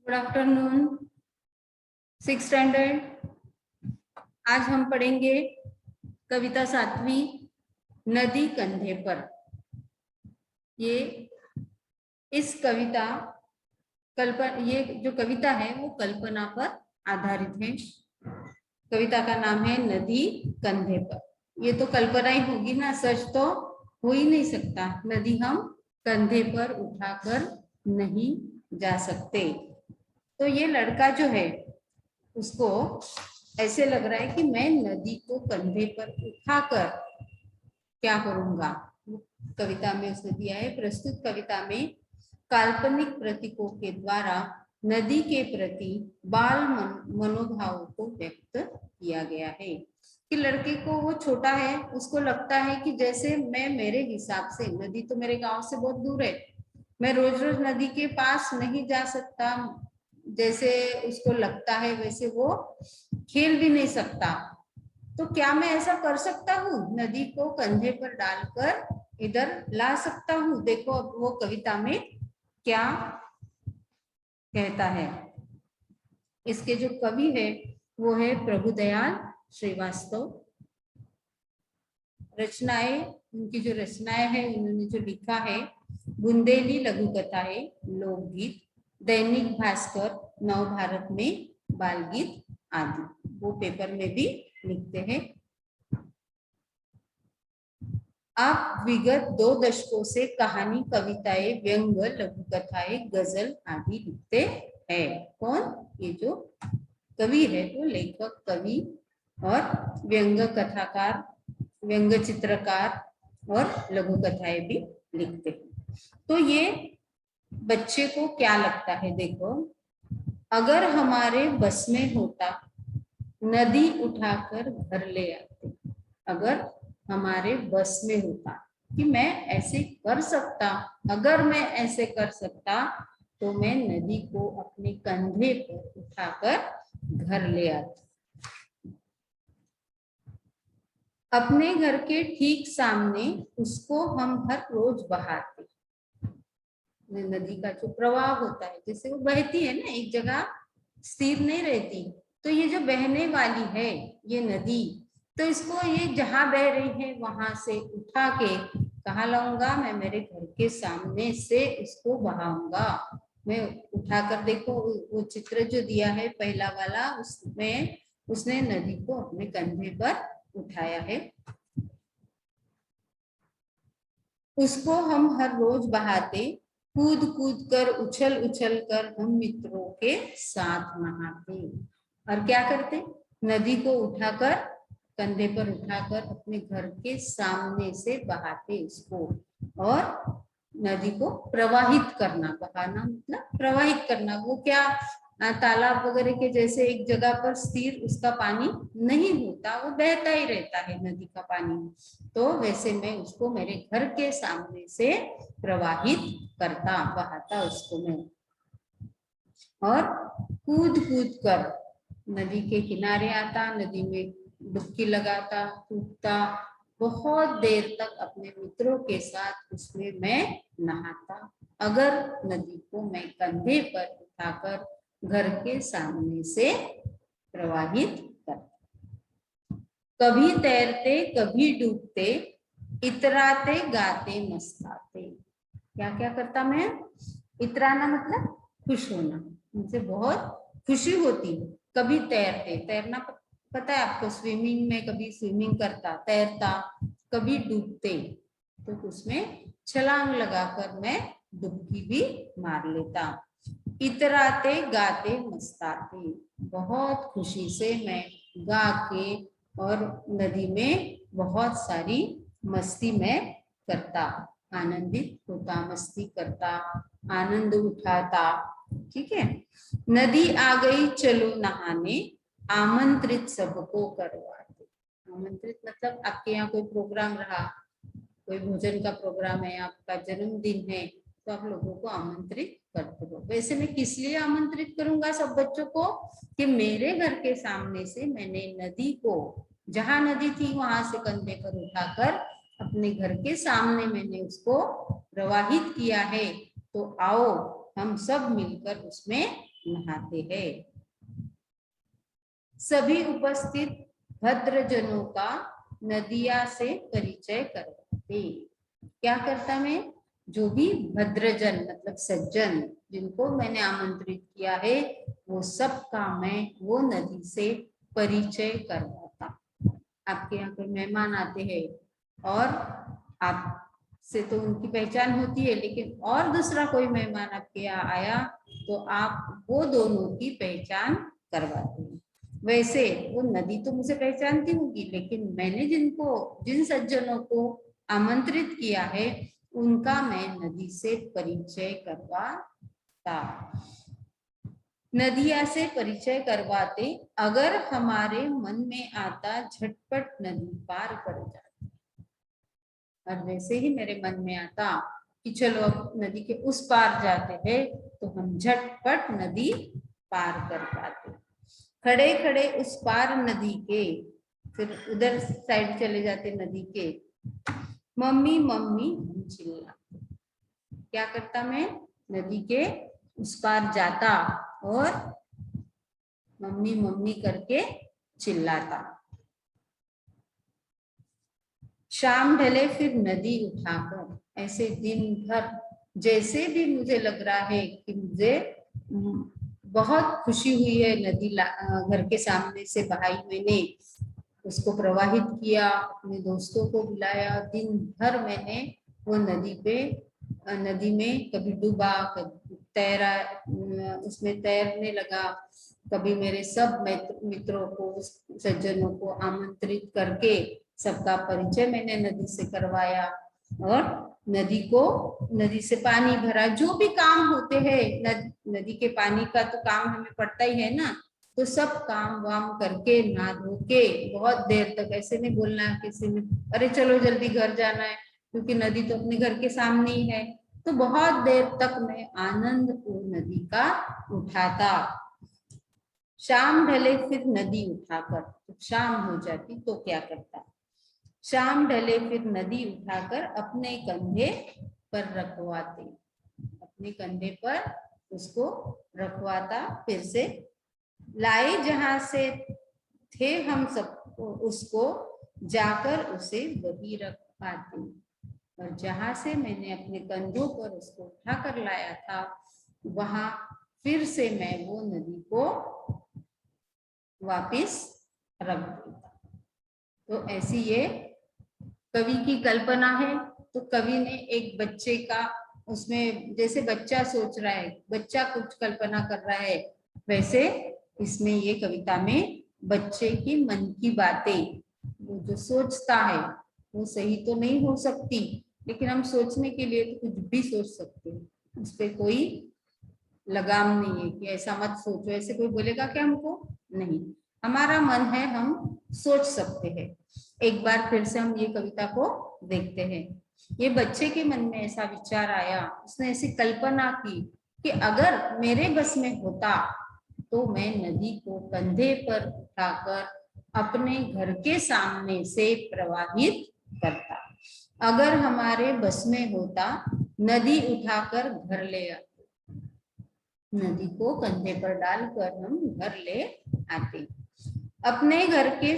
Good afternoon, 6th standard. आज हम पढ़ेंगे कविता 7वीं, नदी कंधे पर। ये जो कविता है वो कल्पना पर आधारित है। कविता का नाम है नदी कंधे पर। ये तो कल्पना ही होगी ना, सच तो हो ही नहीं सकता। नदी हम कंधे पर उठाकर नहीं जा सकते। तो ये लड़का जो है उसको ऐसे लग रहा है कि मैं नदी को कंधे पर उठाकर क्या करूंगा। कविता में उसने दिया है, प्रस्तुत कविता में काल्पनिक प्रतीकों के द्वारा नदी के प्रति बाल मनोभाव को व्यक्त किया गया है। कि लड़के को, वो छोटा है, उसको लगता है कि जैसे मैं, मेरे हिसाब से नदी तो मेरे गांव से बहुत दूर है, मैं रोज रोज नदी के पास नहीं जा सकता। जैसे उसको लगता है वैसे वो खेल भी नहीं सकता। तो क्या मैं ऐसा कर सकता हूँ, नदी को कंधे पर डालकर इधर ला सकता हूँ। देखो अब वो कविता में क्या कहता है। इसके जो कवि है वो है प्रभुदयाल श्रीवास्तव। रचनाएं, उनकी जो रचनाएं है, उन्होंने जो लिखा है, बुंदेली लघु कथाएं, लोकगीत, दैनिक भास्कर, नवभारत में बाल गीत आदि। वो पेपर में भी लिखते हैं। आप विगत 2 दशकों से कहानी, कविताएं, व्यंग, लघु कथाएं, गजल आदि लिखते हैं। कौन? ये जो कवि है वो लेखक, कवि और व्यंग कथाकार, व्यंग चित्रकार और लघु कथाएं भी लिखते हैं। तो ये बच्चे को क्या लगता है, देखो, अगर हमारे बस में होता नदी उठाकर घर ले आते। अगर हमारे बस में होता कि मैं ऐसे कर सकता, अगर मैं ऐसे कर सकता तो मैं नदी को अपने कंधे पर उठाकर घर ले आता। अपने घर के ठीक सामने उसको हम हर रोज बहाते। नदी का जो प्रवाह होता है, जैसे वो बहती है ना, एक जगह स्थिर नहीं रहती। तो ये जो बहने वाली है ये नदी, तो इसको ये जहां बह रही है वहां से उठा के कहाँ लाऊंगा, मैं मेरे घर के सामने से इसको बहाऊंगा। मैं उठाकर, देखो वो चित्र जो दिया है पहला वाला, उसमें उसने नदी को अपने कंधे पर उठाया है। उसको हम हर रोज बहाते, कूद कूद कर, उछल उछल कर हम मित्रों के साथ नहाते। और क्या करते, नदी को उठाकर, कंधे पर उठाकर अपने घर के सामने से बहाते इसको। और नदी को प्रवाहित करना, बहाना मतलब प्रवाहित करना। वो क्या तालाब वगैरह के जैसे एक जगह पर स्थिर उसका पानी नहीं होता, वो बहता ही रहता है नदी का पानी। तो वैसे मैं उसको मेरे घर के सामने से प्रवाहित करता, बहाता उसको मैं। और कूद कूद कर नदी के किनारे आता, नदी में डुबकी लगाता, कूदता, बहुत देर तक अपने मित्रों के साथ उसमें मैं नहाता। अगर नदी को मैं कंधे पर उठाकर घर के सामने से प्रवाहित करता। कभी तैरते कभी डूबते, इतराते गाते मस्ताते। क्या क्या करता मैं? इतराना मतलब खुश होना, मुझे बहुत खुशी होती। कभी तैरते, तैरना पता है आपको, स्विमिंग में कभी स्विमिंग करता, तैरता। कभी डूबते तो उसमें छलांग लगाकर मैं डुबकी भी मार लेता। इतराते गाते मस्ताते, बहुत खुशी से मैं गा के और नदी में बहुत सारी मस्ती मैं करता, आनंदित होता, मस्ती करता, आनंद उठाता। ठीक है। नदी आ गई चलो नहाने, आमंत्रित सबको करवाते। आमंत्रित मतलब आपके यहाँ कोई प्रोग्राम रहा, कोई भोजन का प्रोग्राम है, आपका जन्मदिन है, तो आप लोगों को आमंत्रित करते हो। वैसे मैं किस लिए आमंत्रित करूंगा सब बच्चों को, कि मेरे घर के सामने से मैंने नदी को, जहां नदी थी वहां से कंधे पर उठाकर अपने घर के सामने मैंने उसको प्रवाहित किया है। तो आओ हम सब मिलकर उसमें नहाते हैं। सभी उपस्थित भद्रजनों का नदिया से परिचय करवाते। क्या करता मैं, जो भी भद्रजन मतलब सज्जन जिनको मैंने आमंत्रित किया है वो सब का मैं वो नदी से परिचय करवाता। आपके यहाँ कोई मेहमान आते हैं और आपसे तो उनकी पहचान होती है, लेकिन और दूसरा कोई मेहमान आपके यहाँ आया तो आप वो दोनों की पहचान करवाते हैं। वैसे वो नदी तो मुझे पहचानती होगी, लेकिन मैंने जिन सज्जनों को आमंत्रित किया है उनका मैं नदी से परिचय करवाता। नदिया से परिचय करवाते, अगर हमारे मन में आता झटपट नदी पार कर जाते। और वैसे ही मेरे मन में आता कि चलो अब नदी के उस पार जाते हैं तो हम झटपट नदी पार कर पाते। खड़े खड़े उस पार नदी के, फिर उधर साइड चले जाते नदी के, मम्मी मम्मी हम चिल्लाते। क्या करता मैं, नदी के उस पार जाता और मम्मी मम्मी करके चिल्लाता। शाम ढले फिर नदी उठाकर, ऐसे दिन भर जैसे भी मुझे लग रहा है कि मुझे बहुत खुशी हुई है, नदी घर के सामने से बहाई मैंने, उसको प्रवाहित किया, अपने दोस्तों को बुलाया, दिन भर मैंने वो नदी में कभी डूबा, कभी तैरा, उसमें तैरने लगा, कभी मेरे सब मित्रों को सज्जनों को आमंत्रित करके सबका परिचय मैंने नदी से करवाया, और नदी से पानी भरा, जो भी काम होते हैं नदी के पानी का तो काम हमें पड़ता ही है ना, तो सब काम वाम करके नहा धो के बहुत देर तक, ऐसे नहीं बोलना किसी ने अरे चलो जल्दी घर जाना है, क्योंकि नदी तो अपने घर के सामने ही है, तो बहुत देर तक मैं आनंद को नदी का उठाता। शाम ढले फिर नदी उठाकर, तो शाम हो जाती तो क्या करता, शाम ढले फिर नदी उठाकर अपने कंधे पर रखवाते, अपने कंधे पर उसको रखवाता, फिर से लाए जहां से थे हम सब उसको जाकर उसे वही रख पाते, और जहां से मैंने अपने कंधों पर उसको उठाकर लाया था वहां फिर से मैं वो नदी को वापिस रख देता। तो ऐसी ये कवि की कल्पना है। तो कवि ने एक बच्चे का, उसमें जैसे बच्चा सोच रहा है, बच्चा कुछ कल्पना कर रहा है, वैसे इसमें ये कविता में बच्चे की मन की बातें, वो जो सोचता है वो सही तो नहीं हो सकती, लेकिन हम सोचने के लिए तो कुछ भी सोच सकते हैं, उस पर कोई लगाम नहीं है कि ऐसा मत सोचो, ऐसे कोई बोलेगा क्या हमको, नहीं, हमारा मन है, हम सोच सकते हैं। एक बार फिर से हम ये कविता को देखते हैं। ये बच्चे के मन में ऐसा विचार आया, उसने ऐसी कल्पना की कि अगर मेरे बस में होता तो मैं नदी को कंधे पर उठाकर अपने घर के सामने से प्रवाहित करता। अगर हमारे बस में होता, नदी उठाकर घर ले आते, नदी को कंधे पर डालकर हम घर ले आते। अपने घर के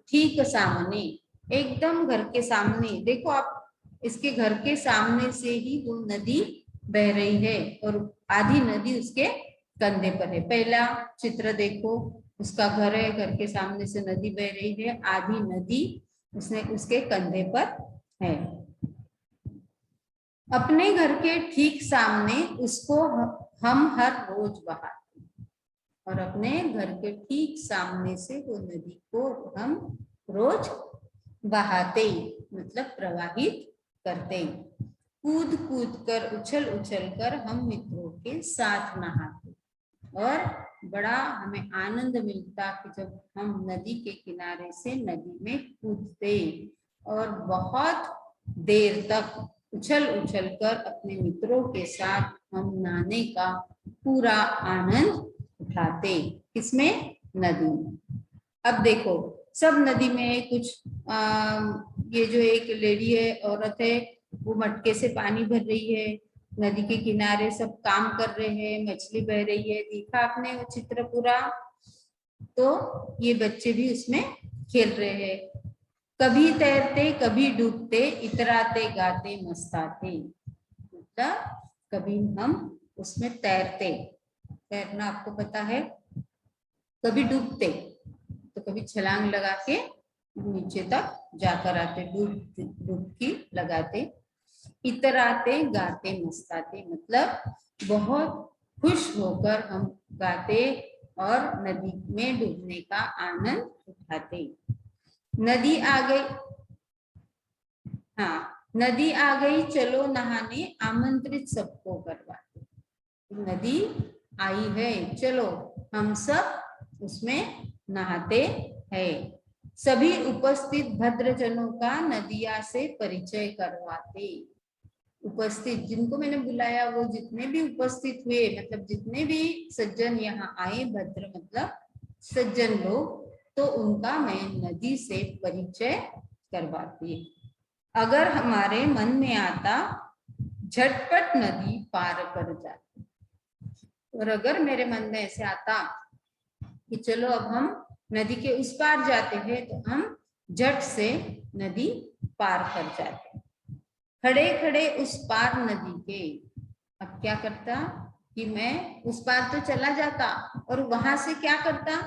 ठीक सामने, एकदम घर के सामने, देखो आप, इसके घर के सामने से ही वो नदी बह रही है और आधी नदी उसके कंधे पर है। पहला चित्र देखो, उसका घर है, घर के सामने से नदी बह रही है, आधी नदी उसके कंधे पर है। अपने घर के ठीक सामने उसको हम हर रोज बहाते, और अपने घर के ठीक सामने से वो नदी को हम रोज बहाते, मतलब प्रवाहित करते। कूद कूद कर, उछल उछल कर हम मित्रों के साथ नहाते, और बड़ा हमें आनंद मिलता कि जब हम नदी के किनारे से नदी में कूदते और बहुत देर तक उछल उछल कर अपने मित्रों के साथ हम नहाने का पूरा आनंद उठाते। किसमें, नदी में। अब देखो, सब नदी में कुछ ये जो एक लेडी है, औरत है, वो मटके से पानी भर रही है, नदी के किनारे सब काम कर रहे हैं, मछली बह रही है, देखा आपने वो चित्र पूरा। तो ये बच्चे भी उसमें खेल रहे हैं। कभी तैरते कभी डूबते, इतराते गाते मस्ताते। मतलब कभी हम उसमें तैरते, तैरना आपको पता है, कभी डूबते तो कभी छलांग लगा के नीचे तक जाकर आते, डुबकी लगाते। इतराते गाते मस्ताते, मतलब बहुत खुश होकर हम गाते और नदी में डूबने का आनंद उठाते। नदी आ गई, हाँ, नदी आ गई चलो नहाने, आमंत्रित सबको करवाते। नदी आई है, चलो हम सब उसमें नहाते हैं। सभी उपस्थित भद्रजनों का नदिया से परिचय करवाते। उपस्थित जिनको मैंने बुलाया वो जितने भी उपस्थित हुए, मतलब जितने भी सज्जन यहाँ आए, भद्र मतलब सज्जन लोग, तो उनका मैं नदी से परिचय करवाती। अगर हमारे मन में आता झटपट नदी पार कर जाती, और अगर मेरे मन में ऐसे आता कि चलो अब हम नदी के उस पार जाते हैं, तो हम झट से नदी पार कर जाते। खड़े खड़े उस पार नदी के, अब क्या करता कि मैं उस पार तो चला जाता और वहां से क्या करता,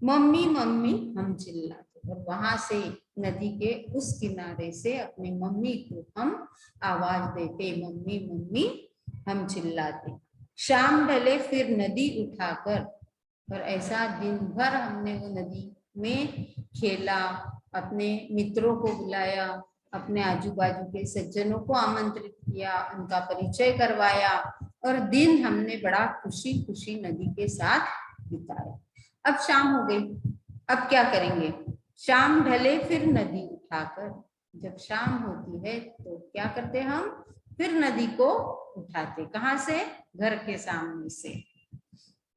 मम्मी मम्मी हम चिल्लाते, और वहां से नदी के उस किनारे से अपनी मम्मी को हम आवाज देते, मम्मी मम्मी हम चिल्लाते। शाम ढले फिर नदी उठाकर, और ऐसा दिन भर हमने वो नदी में खेला, अपने मित्रों को बुलाया, अपने आजू बाजू के सज्जनों को आमंत्रित किया, उनका परिचय करवाया, और दिन हमने बड़ा खुशी खुशी नदी के साथ बिताया। अब शाम हो गई, अब क्या करेंगे, शाम ढले फिर नदी उठाकर, जब शाम होती है तो क्या करते हम, फिर नदी को उठाते, कहाँ से, घर के सामने से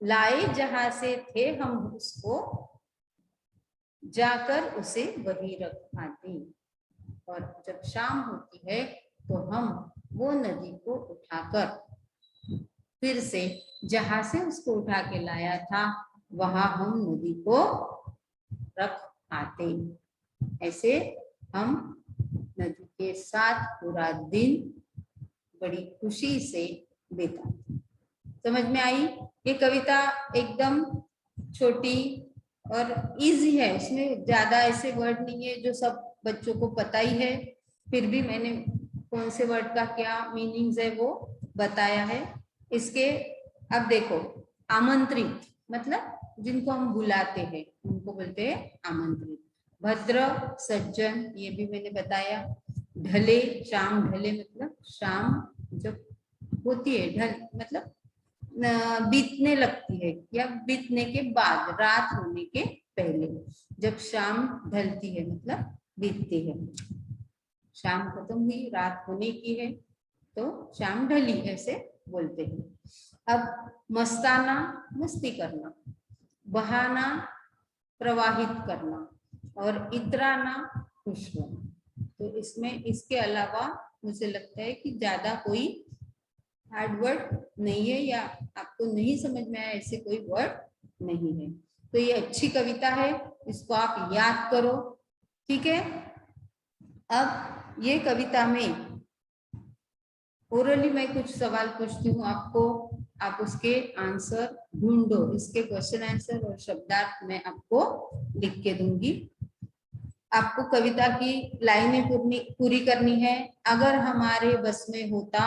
लाए जहां से थे हम उसको, जाकर उसे वही रख आते। और जब शाम होती है तो हम वो नदी को उठाकर फिर से जहां से उसको उठा के लाया था वहां हम नदी को रख आते। ऐसे हम नदी के साथ पूरा दिन बड़ी खुशी से बिताते। समझ में आई? ये कविता एकदम छोटी और इजी है, उसमें ज्यादा ऐसे वर्ड नहीं है जो सब बच्चों को पता ही है, फिर भी मैंने कौन से वर्ड का क्या मीनिंग्स है वो बताया है इसके। अब देखो, आमंत्रित मतलब जिनको हम बुलाते हैं उनको बोलते हैं आमंत्रित। भद्र सज्जन ये भी मैंने बताया। ढले, शाम ढले मतलब शाम जब होती है, ढल मतलब बीतने लगती है या बीतने के बाद, रात होने के पहले, जब शाम ढलती है मतलब बीतती है, शाम खत्म हुई रात होने की है तो शाम ढली ऐसे बोलते हैं। अब मस्ताना मस्ती करना, बहाना प्रवाहित करना, और इतराना खुश होना। तो इसमें इसके अलावा मुझे लगता है कि ज्यादा कोई हार्ड वर्ड नहीं है या आपको नहीं समझ में आया ऐसे कोई वर्ड नहीं है। तो ये अच्छी कविता है, इसको आप याद करो, ठीक है। अब ये कविता में ओरली मैं कुछ सवाल पूछती हूँ आपको, आप उसके आंसर ढूंढो, इसके क्वेश्चन आंसर और शब्दार्थ मैं आपको लिख के दूंगी। आपको कविता की लाइनें पूरी करनी है। अगर हमारे बस में होता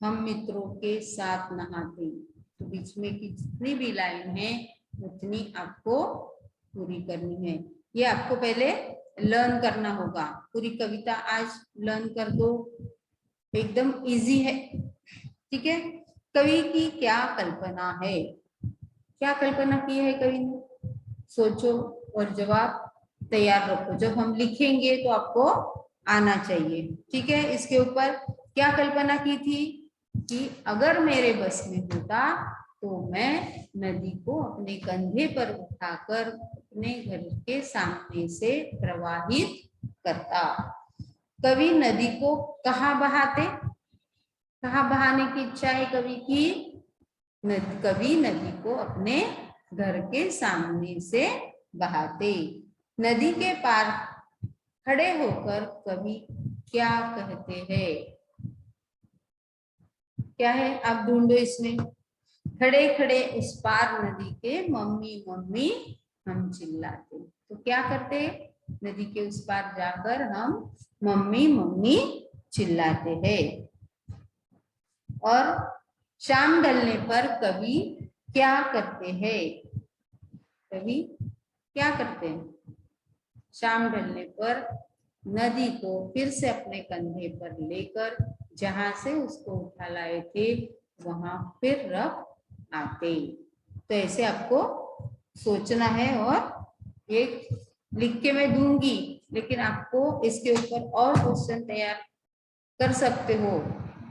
हम मित्रों के साथ नहाते, तो बीच में की जितनी भी लाइन है उतनी आपको पूरी करनी है। ये आपको पहले लर्न करना होगा। पूरी कविता आज लर्न कर दो, एकदम इजी है, ठीक है। कवि की क्या कल्पना है, क्या कल्पना की है कवि ने, सोचो और जवाब तैयार रखो। जब हम लिखेंगे तो आपको आना चाहिए, ठीक है। इसके ऊपर क्या कल्पना की थी कि अगर मेरे बस में होता तो मैं नदी को अपने कंधे पर उठाकर अपने घर के सामने से प्रवाहित करता। कवि नदी को कहाँ बहाते, कहाँ बहाने की इच्छा है कवि की? कवि नदी को अपने घर के सामने से बहाते। नदी के पार खड़े होकर कवि क्या कहते हैं? क्या है आप ढूंढो इसमें। खड़े खड़े उस पार नदी के मम्मी मम्मी हम चिल्लाते। तो क्या करते? नदी के उस पार जाकर हम मम्मी मम्मी चिल्लाते हैं। और शाम ढलने पर कवि क्या करते हैं? कवि क्या करते हैं? शाम ढलने पर नदी को फिर से अपने कंधे पर लेकर जहां से उसको उठा लाए थे वहां फिर रख आते। तो ऐसे आपको सोचना है और एक लिख के मैं दूंगी, लेकिन आपको इसके ऊपर और क्वेश्चन तैयार कर सकते हो।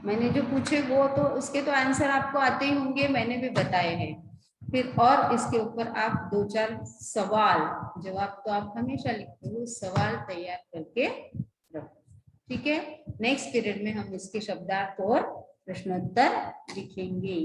मैंने जो पूछे वो तो उसके तो आंसर आपको आते ही होंगे, मैंने भी बताए हैं। फिर और इसके ऊपर आप 2-4 सवाल, जवाब तो आप हमेशा लिखते हो, सवाल तैयार करके रखो। ठीक है, नेक्स्ट पीरियड में हम इसके शब्दार्थ और प्रश्नोत्तर लिखेंगे।